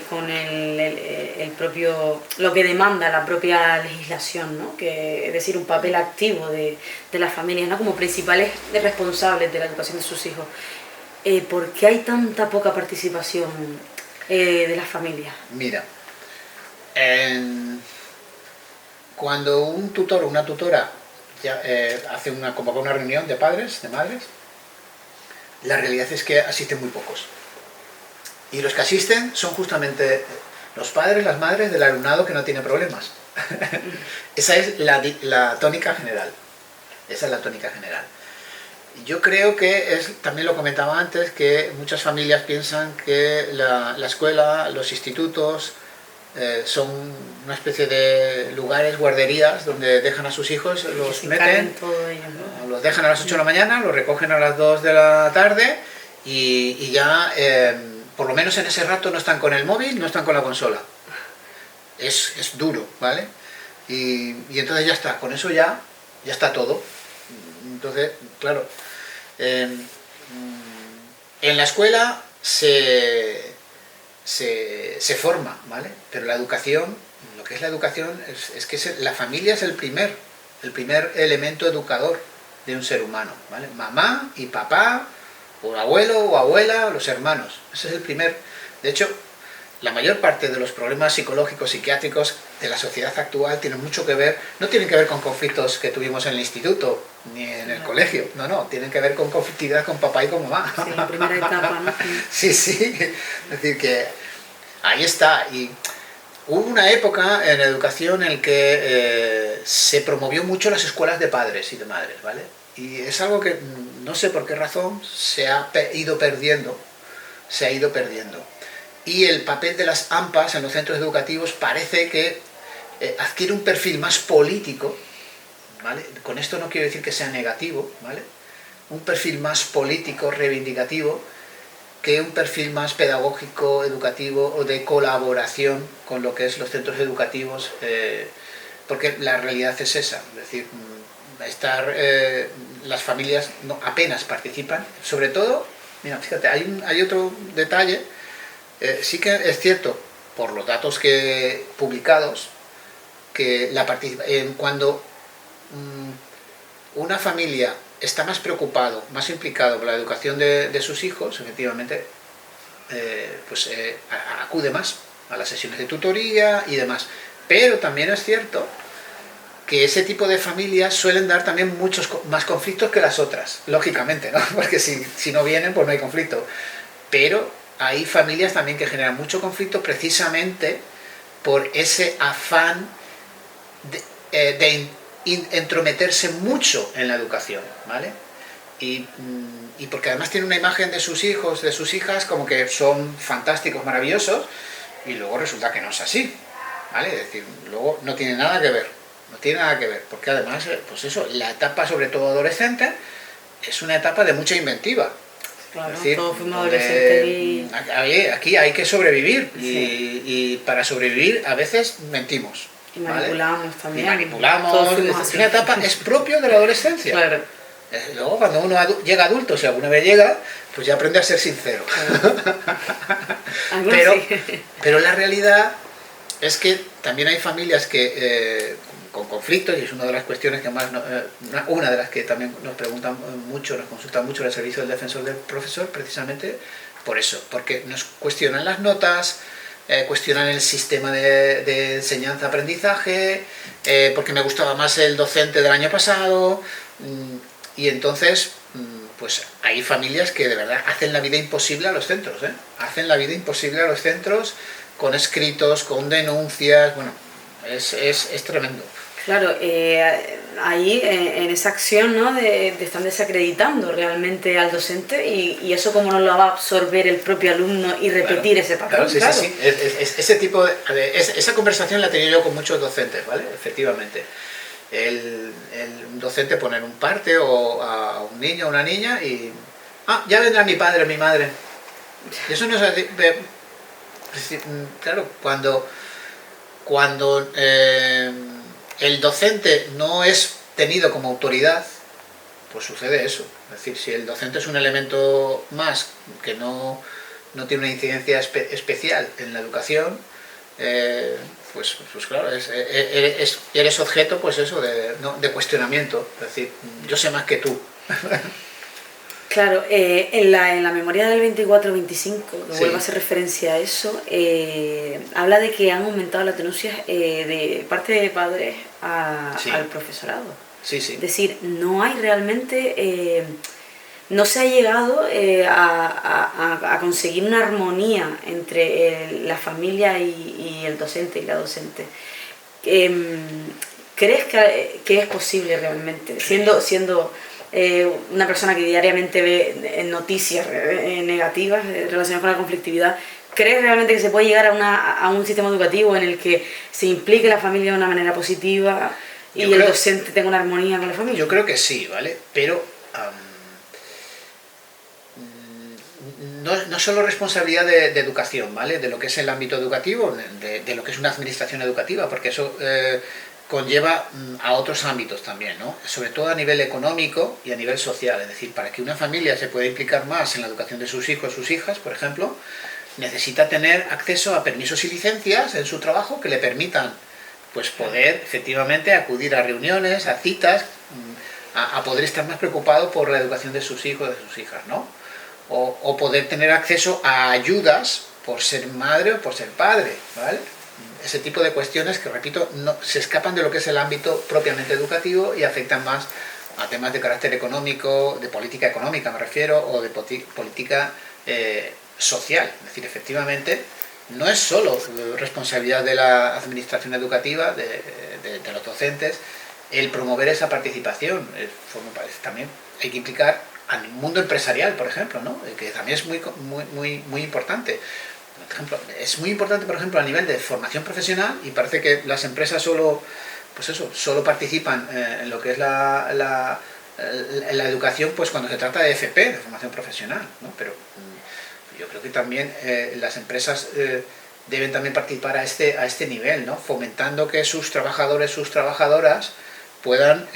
con el propio, lo que demanda la propia legislación, ¿no? Es decir, un papel activo de las familias, ¿no?, como principales responsables de la educación de sus hijos. ¿Por qué hay tanta poca participación de las familias? Mira, cuando un tutor o una tutora convoca una reunión de padres, de madres, la realidad es que asisten muy pocos. Y los que asisten son justamente los padres, las madres del alumnado que no tiene problemas. Esa es la tónica general. Esa es la tónica general. Yo creo que también lo comentaba antes, que muchas familias piensan que la escuela, los institutos, son una especie de lugares, guarderías, donde dejan a sus hijos, los meten, todo ellos, ¿no? los dejan a las 8 de la mañana, los recogen a las 2 de la tarde y ya, por lo menos en ese rato, no están con el móvil, no están con la consola. Es duro, ¿vale? Y entonces ya está, con eso ya está todo. Entonces, claro, en la escuela se forma, ¿vale? Pero la educación, lo que es la educación, es que la familia es el primer elemento educador de un ser humano, ¿vale? Mamá y papá, o abuelo o abuela, los hermanos. Ese es el primer. De hecho, la mayor parte de los problemas psicológicos, psiquiátricos de la sociedad actual tienen mucho que ver, no tienen que ver con conflictos que tuvimos en el instituto ni en el colegio, no, tienen que ver con conflictividad con papá y con mamá. Sí, primera etapa, ¿no? Sí, es decir que ahí está. Y hubo una época en educación en que se promovió mucho las escuelas de padres y de madres, ¿vale? Y es algo que no sé por qué razón se ha ido perdiendo. Y el papel de las AMPAs en los centros educativos parece que adquiere un perfil más político, ¿vale? Con esto no quiero decir que sea negativo, ¿vale? Un perfil más político, reivindicativo, que un perfil más pedagógico, educativo o de colaboración con lo que es los centros educativos, porque la realidad es esa, es decir, las familias apenas participan, sobre todo, mira, fíjate, hay otro detalle. Sí que es cierto, por los datos publicados, que cuando una familia está más preocupado, más implicado por la educación de sus hijos, efectivamente, acude más a las sesiones de tutoría y demás. Pero también es cierto que ese tipo de familias suelen dar también muchos más conflictos que las otras, lógicamente, ¿no? Porque si no vienen, pues no hay conflicto. Pero hay familias también que generan mucho conflicto precisamente por ese afán de entrometerse mucho en la educación, ¿vale? Y porque además tienen una imagen de sus hijos, de sus hijas, como que son fantásticos, maravillosos, y luego resulta que no es así, ¿vale? Es decir, luego no tiene nada que ver, porque además, pues eso, la etapa sobre todo adolescente es una etapa de mucha inventiva. Claro, es decir, todos fuimos adolescentes y... Aquí hay que sobrevivir, sí. y para sobrevivir a veces mentimos. Y manipulamos, ¿vale? También. Y manipulamos. Es una etapa, es propio de la adolescencia. Claro. Luego cuando uno llega adulto, si alguna vez llega, pues ya aprende a ser sincero. Claro. Pero la realidad es que también hay familias que con conflictos, y es una de las cuestiones que más, una de las que también nos preguntan mucho, nos consultan mucho el servicio del defensor del profesor, precisamente por eso, porque nos cuestionan las notas, cuestionan el sistema de enseñanza-aprendizaje, porque me gustaba más el docente del año pasado, y entonces pues hay familias que de verdad hacen la vida imposible a los centros, hacen la vida imposible a los centros con escritos, con denuncias, bueno, es tremendo. Claro, ahí en esa acción, ¿no? de están desacreditando realmente al docente y eso cómo no lo va a absorber el propio alumno y repetir ese patrón. Claro, sí. Ese tipo esa conversación la he tenido yo con muchos docentes, ¿vale? Efectivamente. Un docente poner un parte o a un niño o una niña y... ya vendrá mi padre, mi madre. Y eso no es así. Claro, cuando el docente no es tenido como autoridad, pues sucede eso. Es decir, si el docente es un elemento más que no tiene una incidencia especial en la educación, pues claro, eres objeto, pues eso, de cuestionamiento. Es decir, yo sé más que tú. Claro, en la memoria del 24-25, que Sí. vuelvo a hacer referencia a eso, habla de que han aumentado las denuncias de parte de padres Sí. al profesorado. Sí. Es decir, no hay realmente, no se ha llegado a conseguir una armonía entre la familia y el docente y la docente. ¿Crees que es posible realmente, siendo una persona que diariamente ve noticias negativas relacionadas con la conflictividad, ¿Crees realmente que se puede llegar a un sistema educativo en el que se implique la familia de una manera positiva y el docente tenga una armonía con la familia? Yo creo que sí, ¿vale? Pero no solo responsabilidad de educación, ¿vale? De lo que es el ámbito educativo, de lo que es una administración educativa, porque eso conlleva a otros ámbitos también, ¿no? Sobre todo a nivel económico y a nivel social. Es decir, para que una familia se pueda implicar más en la educación de sus hijos, sus hijas, por ejemplo, necesita tener acceso a permisos y licencias en su trabajo que le permitan pues poder efectivamente acudir a reuniones, a citas, a poder estar más preocupado por la educación de sus hijos, de sus hijas, ¿no? O poder tener acceso a ayudas por ser madre o por ser padre, ¿vale? Ese tipo de cuestiones que, repito, no, se escapan de lo que es el ámbito propiamente educativo y afectan más a temas de carácter económico, de política económica me refiero, o de política social. Es decir, efectivamente, no es solo responsabilidad de la administración educativa, de los docentes, el promover esa participación. También hay que implicar al mundo empresarial, por ejemplo, ¿no? Que también es muy importante. Por ejemplo, es muy importante, por ejemplo, a nivel de formación profesional, y parece que las empresas solo participan en lo que es la educación, pues cuando se trata de FP, de formación profesional, ¿no? Pero yo creo que también las empresas deben también participar a este nivel, ¿no? Fomentando que sus trabajadores, sus trabajadoras puedan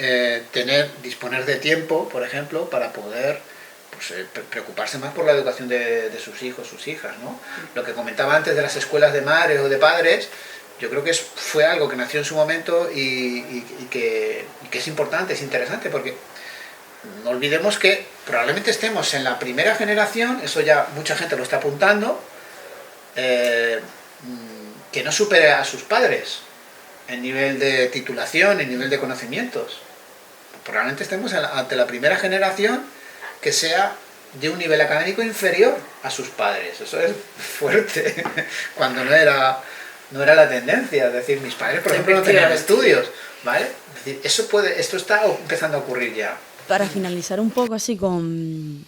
disponer de tiempo, por ejemplo, para poder preocuparse más por la educación de sus hijos, sus hijas, ¿no? Lo que comentaba antes de las escuelas de madres o de padres, yo creo que fue algo que nació en su momento y que es importante, es interesante, porque no olvidemos que probablemente estemos en la primera generación, eso ya mucha gente lo está apuntando, que no supere a sus padres en nivel de titulación, en nivel de conocimientos. Probablemente estemos ante la primera generación que sea de un nivel académico inferior a sus padres. Eso es fuerte, cuando no era la tendencia. Es decir, mis padres, por ejemplo, no tenían estudios, ¿vale? Es decir, esto está empezando a ocurrir ya. Para finalizar un poco así con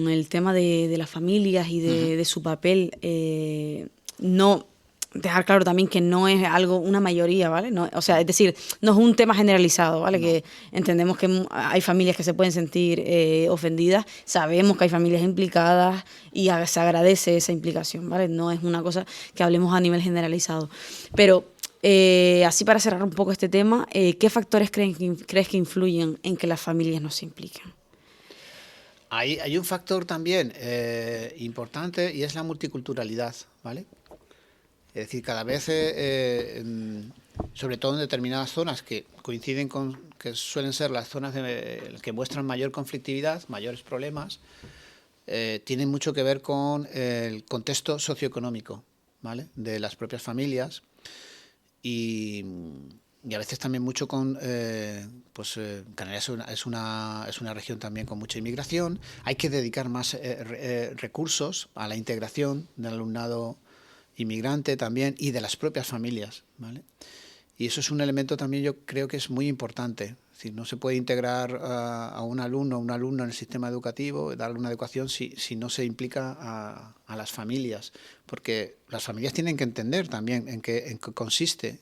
el tema de las familias y de su papel, no dejar claro también que no es algo, una mayoría, ¿vale? No, o sea, es decir, no es un tema generalizado, ¿vale? No. Que entendemos que hay familias que se pueden sentir ofendidas, sabemos que hay familias implicadas y se agradece esa implicación, ¿vale? No es una cosa que hablemos a nivel generalizado. Pero así para cerrar un poco este tema, ¿qué factores crees que influyen en que las familias no se impliquen? Hay un factor también importante, y es la multiculturalidad, ¿vale? Es decir, cada vez, sobre todo en determinadas zonas que coinciden con que suelen ser las zonas que muestran mayor conflictividad, mayores problemas, tienen mucho que ver con el contexto socioeconómico, ¿vale? De las propias familias, y a veces también mucho con Canarias es una región también con mucha inmigración. Hay que dedicar más recursos a la integración del alumnado inmigrante también, y de las propias familias, ¿vale? Y eso es un elemento también, yo creo que es muy importante. Es decir, no se puede integrar a un alumno o una alumna en el sistema educativo, darle una educación si no se implica a las familias, porque las familias tienen que entender también en qué consiste,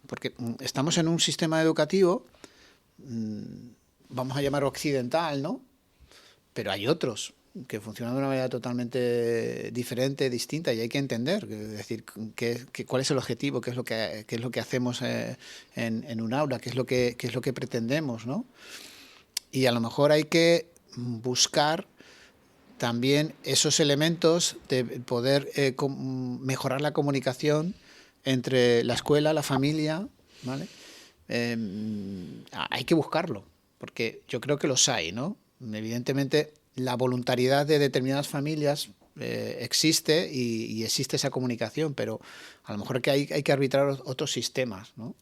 porque estamos en un sistema educativo, vamos a llamar occidental, ¿no? Pero hay otros que funcionan de una manera totalmente diferente, distinta, y hay que entender, es decir, cuál es el objetivo, qué es lo que hacemos en un aula, qué es lo que pretendemos, ¿no? Y a lo mejor hay que buscar también esos elementos de poder mejorar la comunicación entre la escuela, la familia, ¿vale? Hay que buscarlo, porque yo creo que los hay, ¿no? Evidentemente, la voluntariedad de determinadas familias existe, y existe esa comunicación, pero a lo mejor hay que arbitrar otros sistemas, ¿no?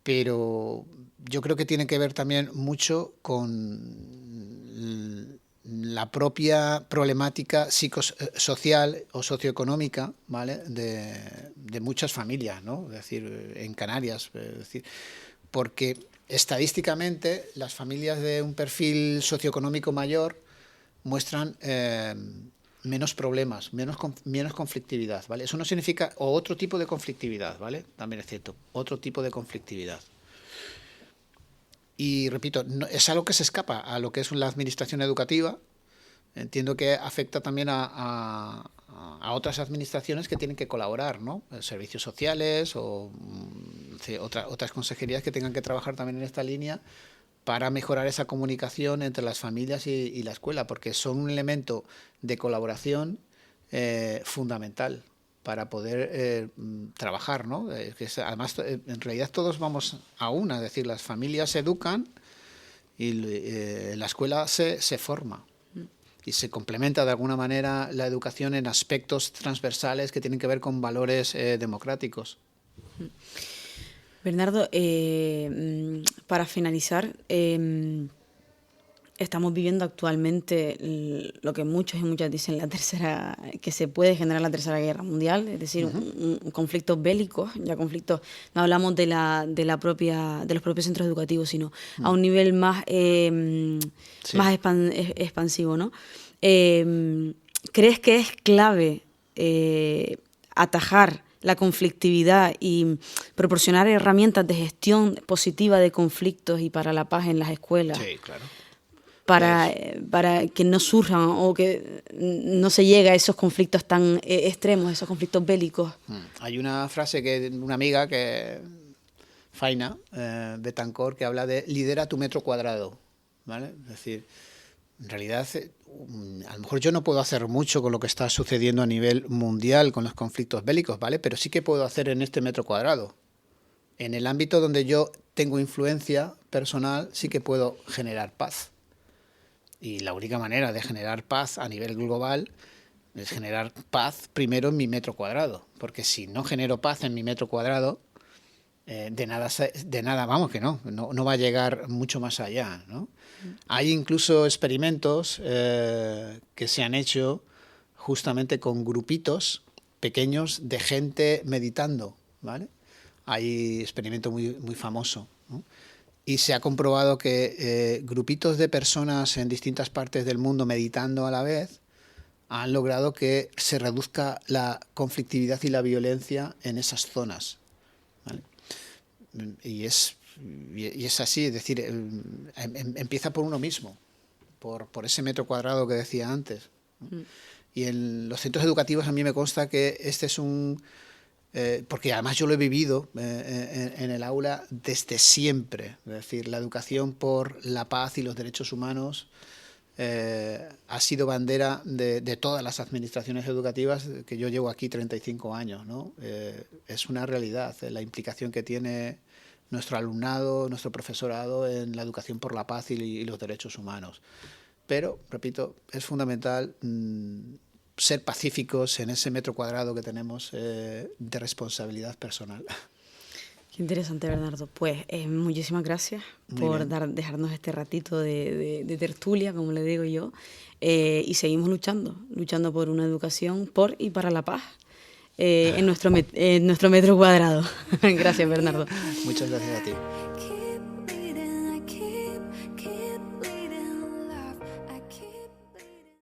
Pero yo creo que tiene que ver también mucho con la propia problemática psicosocial o socioeconómica, ¿vale? de muchas familias, ¿no? Es decir, en Canarias, es decir, porque estadísticamente las familias de un perfil socioeconómico mayor muestran menos problemas, menos conflictividad, ¿vale? Eso no significa, o otro tipo de conflictividad, ¿vale? También es cierto, otro tipo de conflictividad. Y repito, no, es algo que se escapa a lo que es la administración educativa. Entiendo que afecta también a otras administraciones que tienen que colaborar, ¿no? Servicios sociales o otras consejerías que tengan que trabajar también en esta línea para mejorar esa comunicación entre las familias y la escuela, porque son un elemento de colaboración fundamental para poder trabajar, ¿no? Además, en realidad todos vamos a una, es decir, las familias se educan y la escuela se forma. Y se complementa de alguna manera la educación en aspectos transversales que tienen que ver con valores democráticos. Bernardo, para finalizar, estamos viviendo actualmente lo que muchos y muchas dicen que se puede generar la tercera guerra mundial, es decir, conflictos bélicos, ya conflictos, no hablamos de los propios centros educativos, sino a un nivel más expansivo, ¿no? ¿Crees que es clave atajar la conflictividad y proporcionar herramientas de gestión positiva de conflictos y para la paz en las escuelas? Sí, claro. Para que no surjan o que no se llegue a esos conflictos tan extremos, esos conflictos bélicos. Hay una frase que una amiga, Faina Betancourt, que habla de lidera tu metro cuadrado, ¿vale? Es decir, en realidad a lo mejor yo no puedo hacer mucho con lo que está sucediendo a nivel mundial con los conflictos bélicos, ¿vale? Pero sí que puedo hacer en este metro cuadrado. En el ámbito donde yo tengo influencia personal, sí que puedo generar paz. Y la única manera de generar paz a nivel global es generar paz primero en mi metro cuadrado. Porque si no genero paz en mi metro cuadrado, de nada, vamos, que no va a llegar mucho más allá, ¿no? Hay incluso experimentos que se han hecho justamente con grupitos pequeños de gente meditando, ¿vale? Hay experimento muy famoso, ¿no? Y se ha comprobado que grupitos de personas en distintas partes del mundo meditando a la vez han logrado que se reduzca la conflictividad y la violencia en esas zonas, ¿vale? Y es así, es decir, empieza por uno mismo, por ese metro cuadrado que decía antes, ¿no? Y en los centros educativos a mí me consta que este es porque además yo lo he vivido en el aula desde siempre, es decir, la educación por la paz y los derechos humanos ha sido bandera de todas las administraciones educativas que yo llevo aquí 35 años, ¿no? Es una realidad la implicación que tiene nuestro alumnado, nuestro profesorado en la educación por la paz y los derechos humanos. Pero, repito, es fundamental ser pacíficos en ese metro cuadrado que tenemos de responsabilidad personal. Qué interesante, Bernardo. Pues muchísimas gracias por dejarnos este ratito de tertulia, como le digo yo, y seguimos luchando por una educación por y para la paz en nuestro metro cuadrado. Gracias, Bernardo. Muchas gracias a ti.